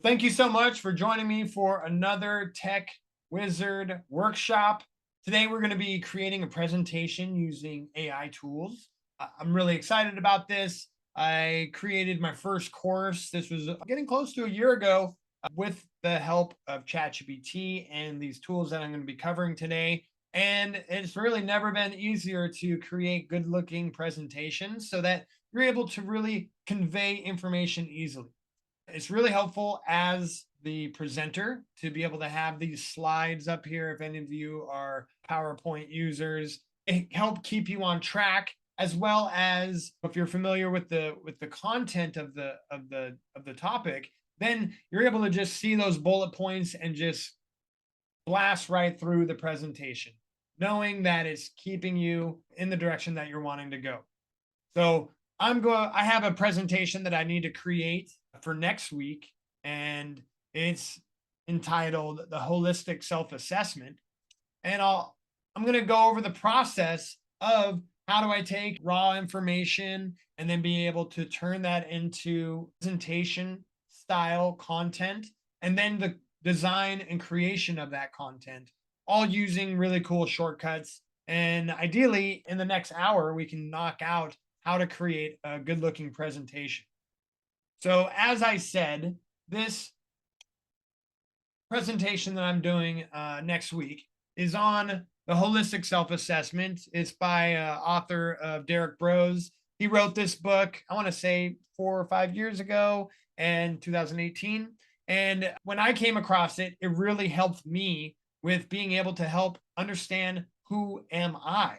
Thank you so much for joining me for another Tech Wizard workshop. Today, we're going to be creating a presentation using AI tools. I'm really excited about this. I created my first course. This was getting close to a year ago with the help of ChatGPT and these tools that I'm going to be covering today. And it's really never been easier to create good looking presentations so that you're able to really convey information easily. It's really helpful as the presenter to be able to have these slides up here. If any of you are PowerPoint users, it help keep you on track, as well as if you're familiar with the content of the topic, then you're able to just see those bullet points and just blast right through the presentation, knowing that it's keeping you in the direction that you're wanting to go. So I have a presentation that I need to create for next week, and it's entitled The Holistic Self-Assessment. And I'm going to go over the process of how do I take raw information and then be able to turn that into presentation style content, and then the design and creation of that content, all using really cool shortcuts. And ideally, in the next hour, we can knock out how to create a good looking presentation. So as I said, this presentation that I'm doing next week is on the holistic self-assessment. It's by author of Derek Broze. He wrote this book, I want to say 4 or 5 years ago in 2018. And when I came across it, it really helped me with being able to help understand, who am I?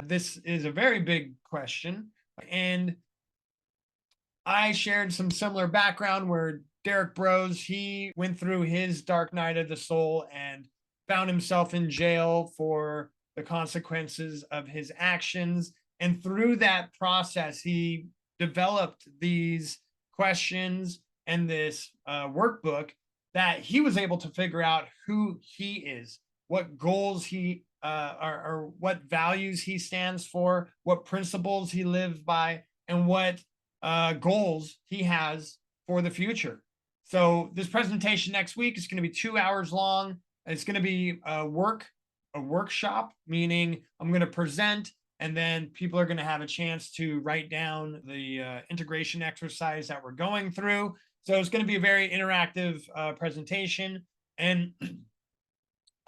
This is a very big question. And I shared some similar background where Derek Broze, he went through his dark night of the soul and found himself in jail for the consequences of his actions. And through that process, he developed these questions and this workbook that he was able to figure out who he is, what goals he or what values he stands for, what principles he lives by, and what goals he has for the future. So this presentation next week is going to be 2 hours long. It's going to be a workshop, meaning I'm going to present, and then people are going to have a chance to write down the integration exercise that we're going through. So it's going to be a very interactive presentation. And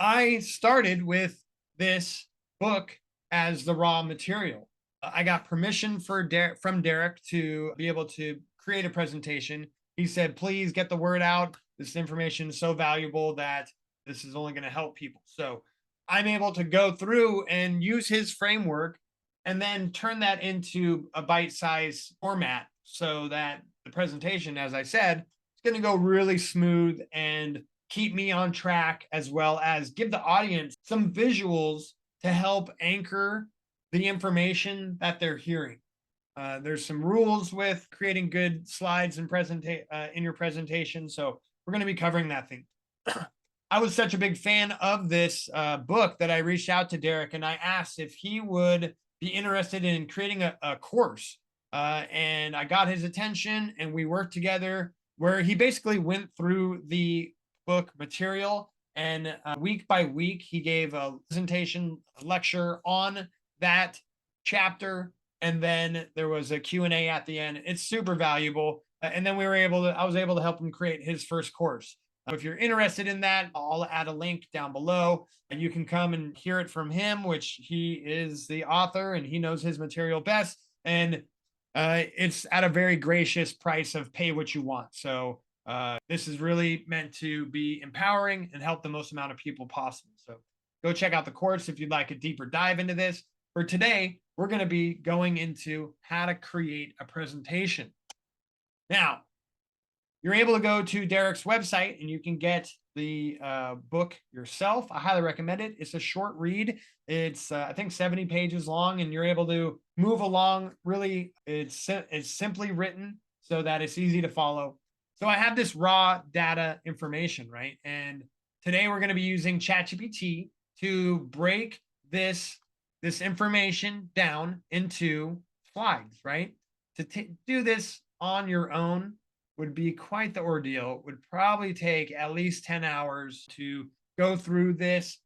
I started with this book as the raw material. I got permission from Derek to be able to create a presentation. He said, please get the word out. This information is so valuable that this is only going to help people. So I'm able to go through and use his framework and then turn that into a bite-sized format so that the presentation, as I said, is going to go really smooth and keep me on track, as well as give the audience some visuals to help anchor the information that they're hearing. There's some rules with creating good slides and in your presentation. So we're going to be covering that thing. I was such a big fan of this book that I reached out to Derek and I asked if he would be interested in creating a course. And I got his attention and we worked together, where he basically went through the book material, and week by week he gave a presentation, a lecture on that chapter, and then there was a Q&A at the end. It's super valuable. And then I was able to help him create his first course. If you're interested in that, I'll add a link down below and you can come and hear it from him, which he is the author and he knows his material best. And it's at a very gracious price of pay what you want. So this is really meant to be empowering and help the most amount of people possible. So go check out the course if you'd like a deeper dive into this. For today, we're going to be going into how to create a presentation. Now, you're able to go to Derek's website and you can get the book yourself. I highly recommend it. It's a short read. It's, I think, 70 pages long, and you're able to move along. Really, it's simply written so that it's easy to follow. So I have this raw data information, right? And today we're going to be using ChatGPT to break this information down into slides, right? To do this on your own, would be quite the ordeal. Would probably take at least 10 hours to go through this,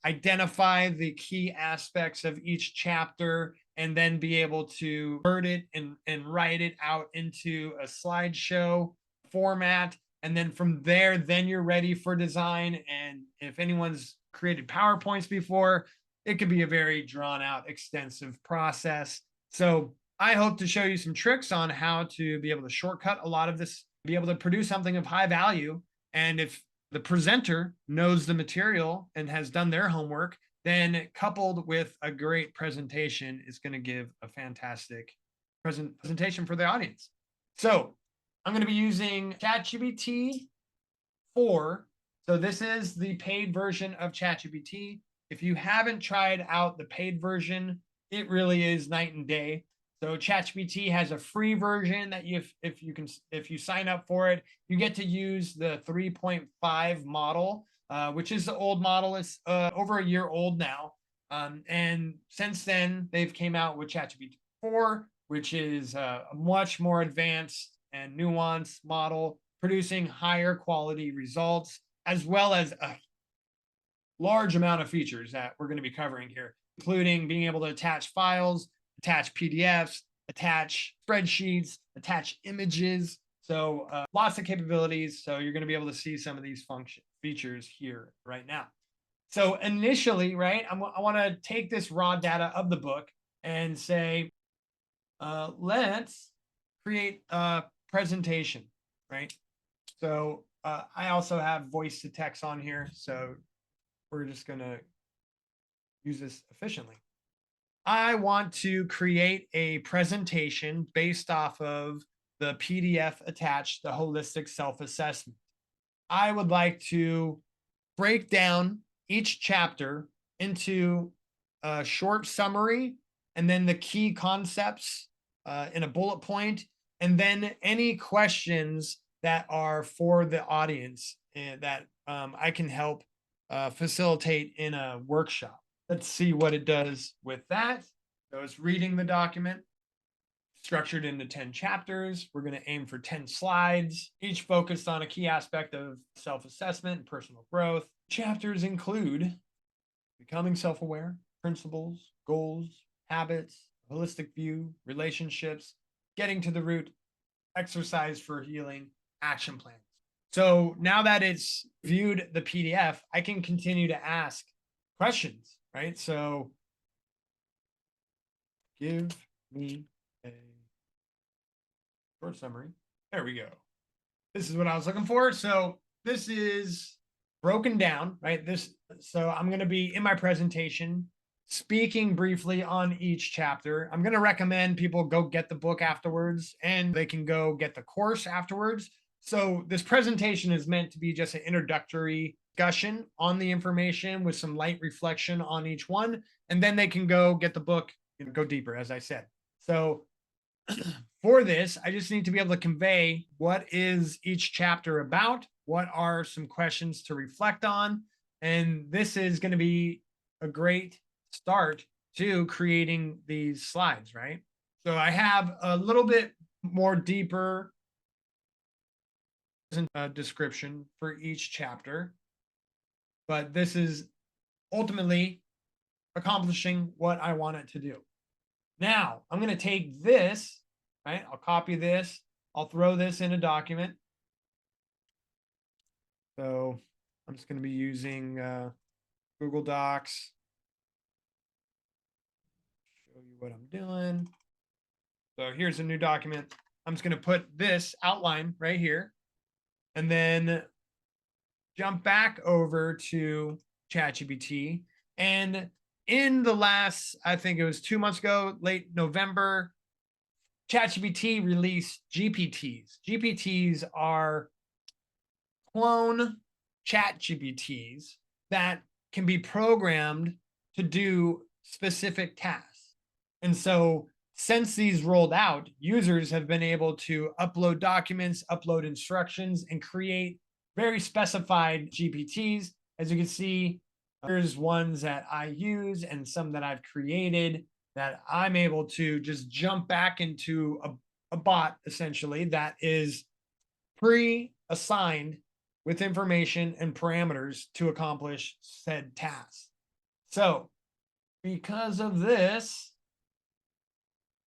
identify the key aspects of each chapter, and then be able to word it and write it out into a slideshow format. And then from there, then you're ready for design. And if anyone's created PowerPoints before, it could be a very drawn out, extensive process. So I hope to show you some tricks on how to be able to shortcut a lot of this, be able to produce something of high value. And if the presenter knows the material and has done their homework, then coupled with a great presentation is going to give a fantastic presentation for the audience. So I'm going to be using ChatGPT 4. So this is the paid version of ChatGPT. If you haven't tried out the paid version, it really is night and day. So ChatGPT has a free version that if you sign up for it, you get to use the 3.5 model, which is the old model. It's over a year old now. And since then, they've came out with ChatGPT 4, which is a much more advanced and nuanced model, producing higher quality results, as well as a large amount of features that we're going to be covering here, including being able to attach files, attach PDFs, attach spreadsheets, attach images. So lots of capabilities. So you're going to be able to see some of these features here right now. So initially, right, I want to take this raw data of the book and say, let's create a presentation, right? So I also have voice to text on here. So we're just going to use this efficiently. I want to create a presentation based off of the PDF attached, the holistic self-assessment. I would like to break down each chapter into a short summary and then the key concepts in a bullet point, and then any questions that are for the audience that I can help facilitate in a workshop. Let's see what it does with that. So it's reading the document, structured into 10 chapters. We're going to aim for 10 slides, each focused on a key aspect of self-assessment and personal growth. Chapters include becoming self-aware, principles, goals, habits, holistic view, relationships, getting to the root, exercise for healing, action plans. So now that it's viewed the PDF, I can continue to ask questions, right? So give me a short summary. There we go. This is what I was looking for. So this is broken down, right? So I'm going to be in my presentation speaking briefly on each chapter. I'm going to recommend people go get the book afterwards, and they can go get the course afterwards. So this presentation is meant to be just an introductory discussion on the information with some light reflection on each one. And then they can go get the book and go deeper, as I said. So for this, I just need to be able to convey what is each chapter about, what are some questions to reflect on. And this is going to be a great start to creating these slides, right? So I have a little bit more deeper description for each chapter, but this is ultimately accomplishing what I want it to do. Now I'm going to take this, right? I'll copy this. I'll throw this in a document. So I'm just going to be using Google Docs. Show you what I'm doing. So here's a new document. I'm just going to put this outline right here and then jump back over to ChatGPT. And in the last, I think it was 2 months ago, late November, ChatGPT released GPTs. GPTs are clone ChatGPTs that can be programmed to do specific tasks. And so since these rolled out, users have been able to upload documents, upload instructions, and create very specified GPTs. As you can see, here's ones that I use and some that I've created that I'm able to just jump back into a bot, essentially, that is pre-assigned with information and parameters to accomplish said tasks. So because of this,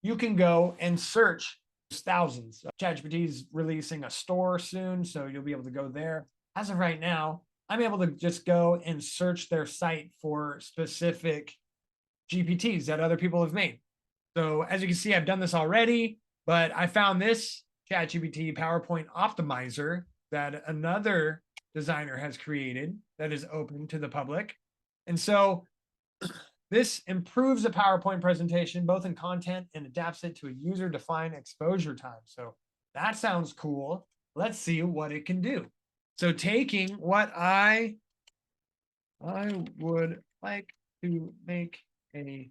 you can go and search thousands. ChatGPT is releasing a store soon, so you'll be able to go there. As of right now, I'm able to just go and search their site for specific GPTs that other people have made. So as you can see, I've done this already, but I found this ChatGPT PowerPoint Optimizer that another designer has created that is open to the public. And so this improves a PowerPoint presentation, both in content and adapts it to a user-defined exposure time. So that sounds cool. Let's see what it can do. So taking what I would like to make a,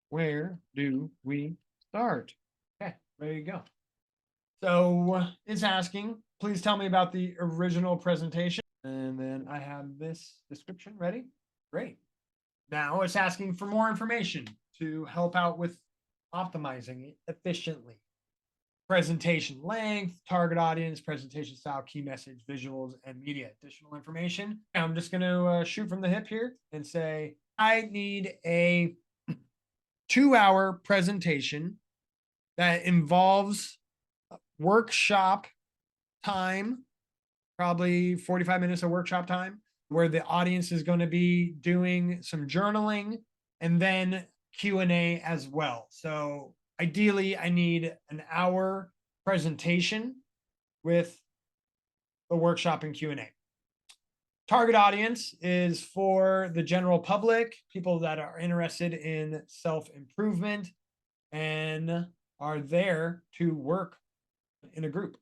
where do we start? Okay, there you go. So it's asking, please tell me about the original presentation. And then I have this description ready. Great. Now it's asking for more information to help out with optimizing it efficiently. Presentation length, target audience, presentation style, key message, visuals, and media. Additional information. I'm just going to shoot from the hip here and say, I need a 2-hour presentation that involves workshop time, probably 45 minutes of workshop time, where the audience is going to be doing some journaling and then Q&A as well. So ideally, I need an hour presentation with the workshop and Q&A. Target audience is for the general public, people that are interested in self-improvement and are there to work in a group.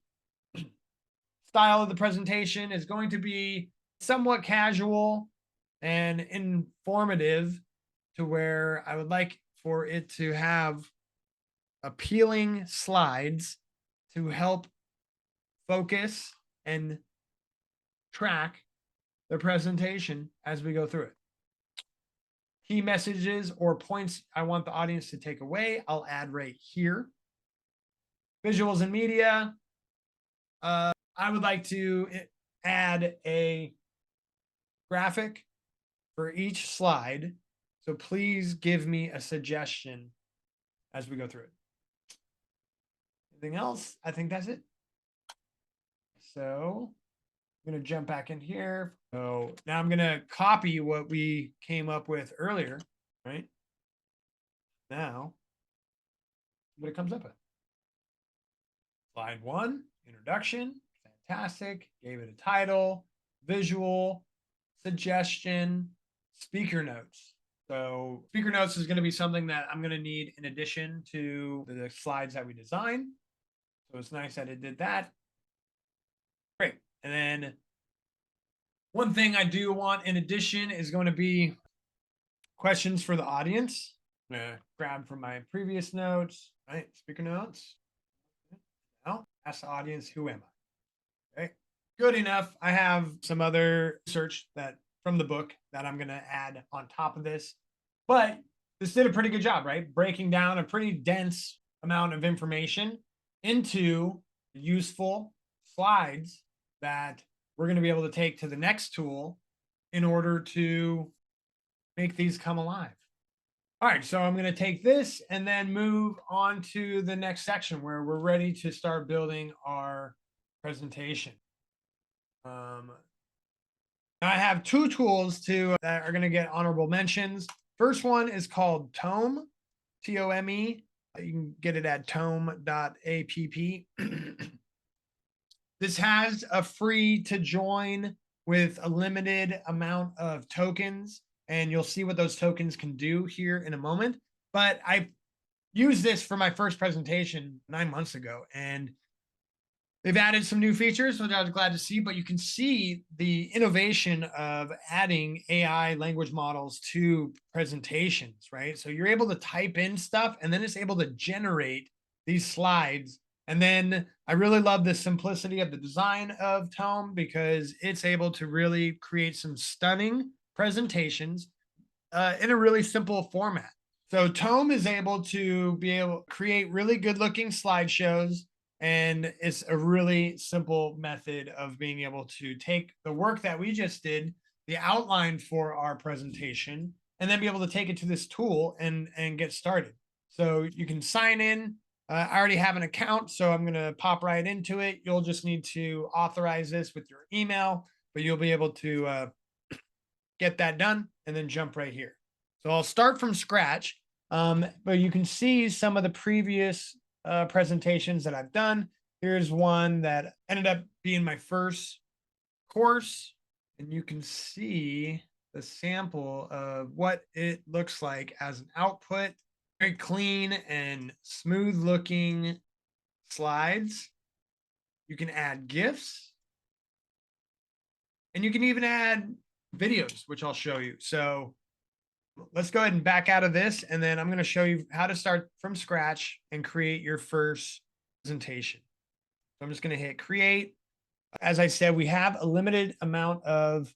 Style of the presentation is going to be somewhat casual and informative, to where I would like for it to have appealing slides to help focus and track the presentation as we go through it. Key messages or points I want the audience to take away, I'll add right here. Visuals and media, I would like to add a graphic for each slide. So please give me a suggestion as we go through it. Anything else? I think that's it. So I'm going to jump back in here. So now I'm going to copy what we came up with earlier, right? Now, what it comes up with. Slide 1, introduction, fantastic. Gave it a title, visual, suggestion, speaker notes. So speaker notes is going to be something that I'm going to need in addition to the slides that we design. So it's nice that it did that. Great. And then one thing I do want in addition is going to be questions for the audience. I'm going to grab from my previous notes, right? Speaker notes. Now, ask the audience, who am I? Okay. Good enough. I have some other research that from the book that I'm going to add on top of this. But this did a pretty good job, right? Breaking down a pretty dense amount of information into useful slides that we're going to be able to take to the next tool in order to make these come alive. All right, so I'm going to take this and then move on to the next section where we're ready to start building our presentation. I have 2 tools that are going to get honorable mentions. First one is called Toome, T-O-M-E. You can get it at toome.app. This has a free to join with a limited amount of tokens, and you'll see what those tokens can do here in a moment. But I used this for my first presentation 9 months ago, and they've added some new features, which I was glad to see, but you can see the innovation of adding AI language models to presentations, right? So you're able to type in stuff and then it's able to generate these slides. And then I really love the simplicity of the design of Toome because it's able to really create some stunning presentations in a really simple format. So Toome is able to create really good looking slideshows And it's a really simple method of being able to take the work that we just did, the outline for our presentation, and then be able to take it to this tool and get started. So you can sign in. I already have an account, so I'm going to pop right into it. You'll just need to authorize this with your email, but you'll be able to get that done and then jump right here. So I'll start from scratch, but you can see some of the previous presentations that I've done. Here's one that ended up being my first course, and you can see the sample of what it looks like as an output. Very clean and smooth looking slides. You can add GIFs, and you can even add videos, which I'll show you. So let's go ahead and back out of this, and then I'm going to show you how to start from scratch and create your first presentation. So I'm just going to hit create. As I said, we have a limited amount of,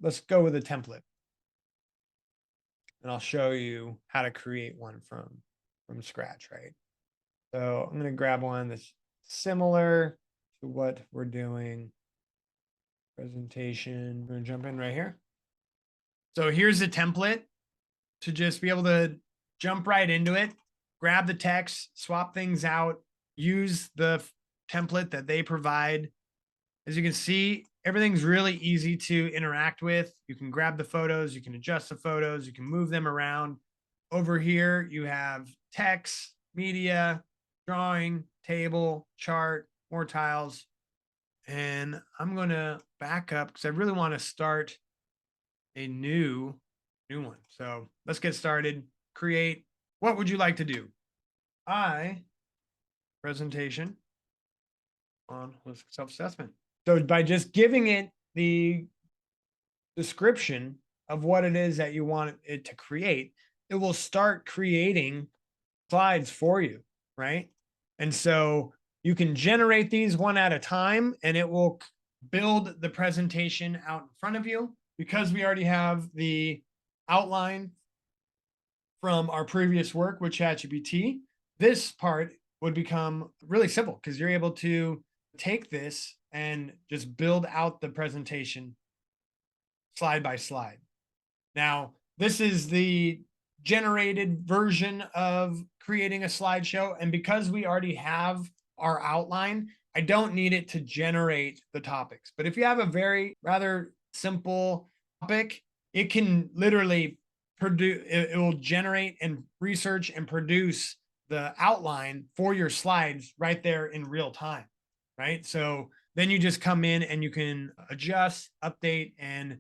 let's go with a template. And I'll show you how to create one from scratch, right? So I'm going to grab one that's similar to what we're doing. Presentation. I'm going to jump in right here. So here's the template to just be able to jump right into it, grab the text, swap things out, use the template that they provide. As you can see, everything's really easy to interact with. You can grab the photos, you can adjust the photos, you can move them around. Over here, you have text, media, drawing, table, chart, more tiles. And I'm going to back up because I really want to start a new one. So let's get started. Create. What would you like to do? Presentation on holistic self-assessment. So by just giving it the description of what it is that you want it to create, it will start creating slides for you, right? And so you can generate these one at a time, and it will build the presentation out in front of you. Because we already have the outline from our previous work with ChatGPT, this part would become really simple because you're able to take this and just build out the presentation slide by slide. Now, this is the generated version of creating a slideshow. And because we already have our outline, I don't need it to generate the topics. But if you have a very rather simple topic, it can literally produce, it will generate and research and produce the outline for your slides right there in real time, right? So then you just come in and you can adjust, update, and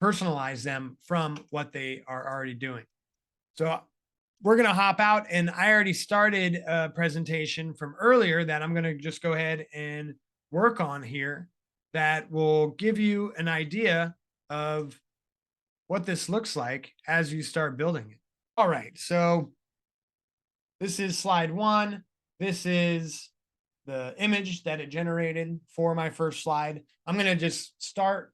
personalize them from what they are already doing. So we're going to hop out, and I already started a presentation from earlier that I'm going to just go ahead and work on here that will give you an idea of what this looks like as you start building it. All right, so this is slide one. This is the image that it generated for my first slide. I'm going to just start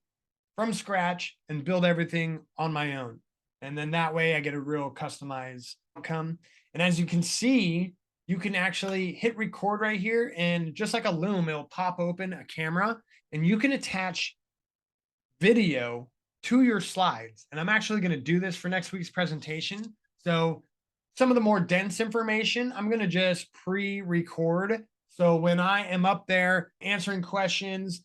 from scratch and build everything on my own. And then that way I get a real customized outcome. And as you can see, you can actually hit record right here, and just like a loom, it'll pop open a camera and you can attach video to your slides. And I'm actually going to do this for next week's presentation. So some of the more dense information, I'm going to just pre-record. So when I am up there answering questions,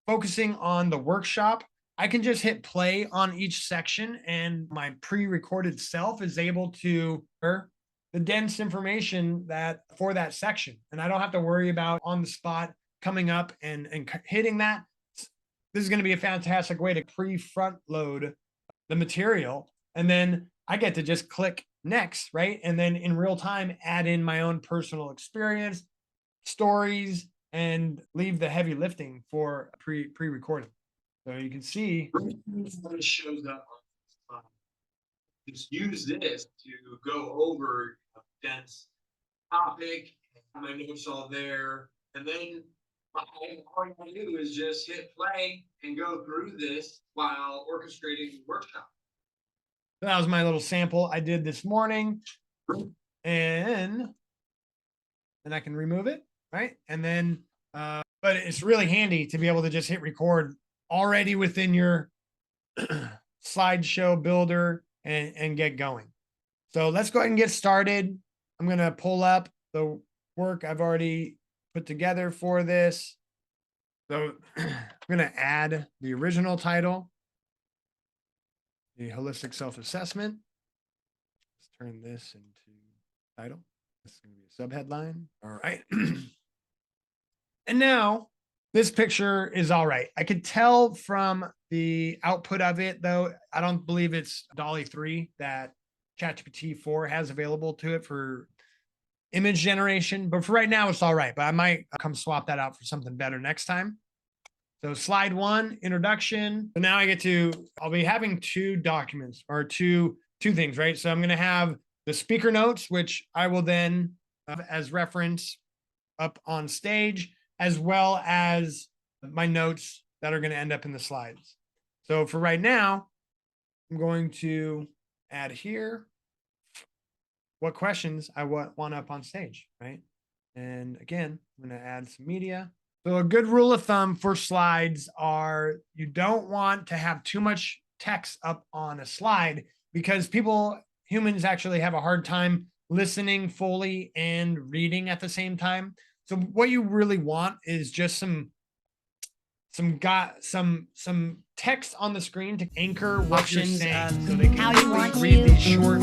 focusing on the workshop, I can just hit play on each section, and my pre-recorded self is able to the dense information that for that section. And I don't have to worry about on the spot coming up and hitting that. This is going to be a fantastic way to pre-front load the material. And then I get to just click next, right? And then in real time, add in my own personal experience, stories, and leave the heavy lifting for pre-recording. So you can see what it shows up on just use this to go over a dense topic, have my notes all there, and then all you want to do is just hit play and go through this while orchestrating the workshop. So that was my little sample I did this morning. And then I can remove it, right? And then, but it's really handy to be able to just hit record already within your slideshow builder and get going. So let's go ahead and get started. I'm going to pull up the work I've already put together for this. So I'm going to add the original title, the holistic self-assessment. Let's turn this into title. This is going to be a subheadline. All right. And now this picture is all right. I could tell from the output of it, though, I don't believe it's DALL-E 3 that ChatGPT 4 has available to it for image generation. But for right now, it's all right. But I might come swap that out for something better next time. So slide 1, introduction. So now I'll be having two documents or two things, right? So I'm going to have the speaker notes, which I will then as reference up on stage, as well as my notes that are going to end up in the slides. So for right now, I'm going to add here what questions I want up on stage, right? And again, I'm going to add some media. So a good rule of thumb for slides are you don't want to have too much text up on a slide because humans actually have a hard time listening fully and reading at the same time. So what you really want is just some text on the screen to anchor what you're saying, so they can read these short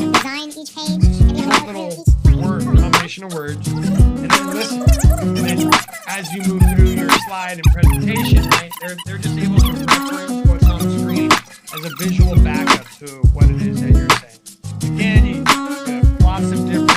little combination of words, and then listen. And then as you move through your slide and presentation, right, they're just able to reference what's on the screen as a visual backup to what it is that you're saying. Again, you have lots of different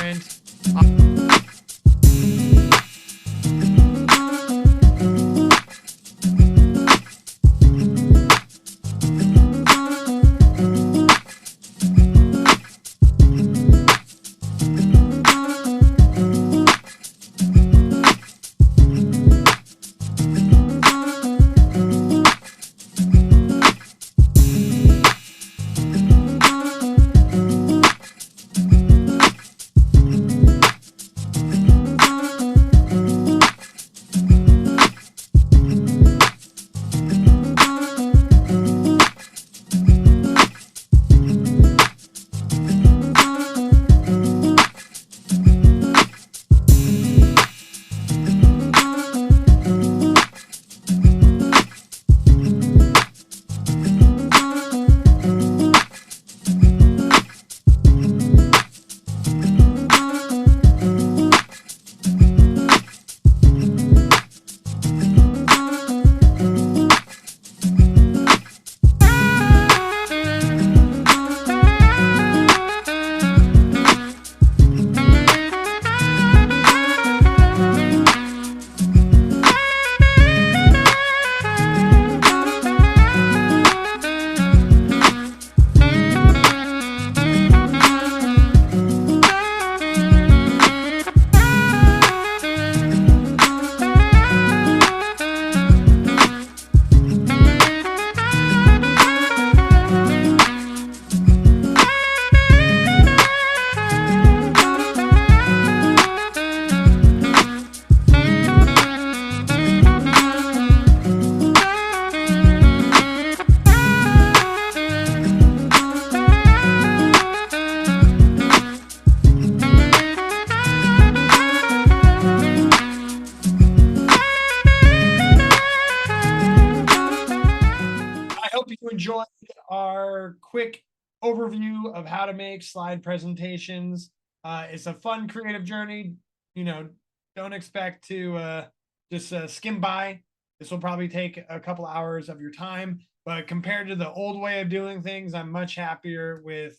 enjoyed our quick overview of how to make slide presentations. It's a fun, creative journey. Don't expect to just skim by. This will probably take a couple hours of your time, but compared to the old way of doing things, I'm much happier with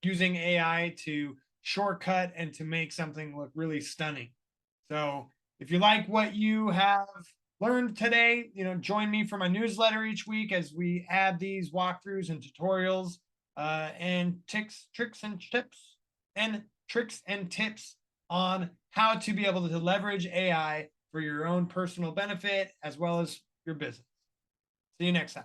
using AI to shortcut and to make something look really stunning. So if you like what you have learned today, join me for my newsletter each week as we add these walkthroughs and tutorials and tricks and tips on how to be able to leverage AI for your own personal benefit as well as your business. See you next time.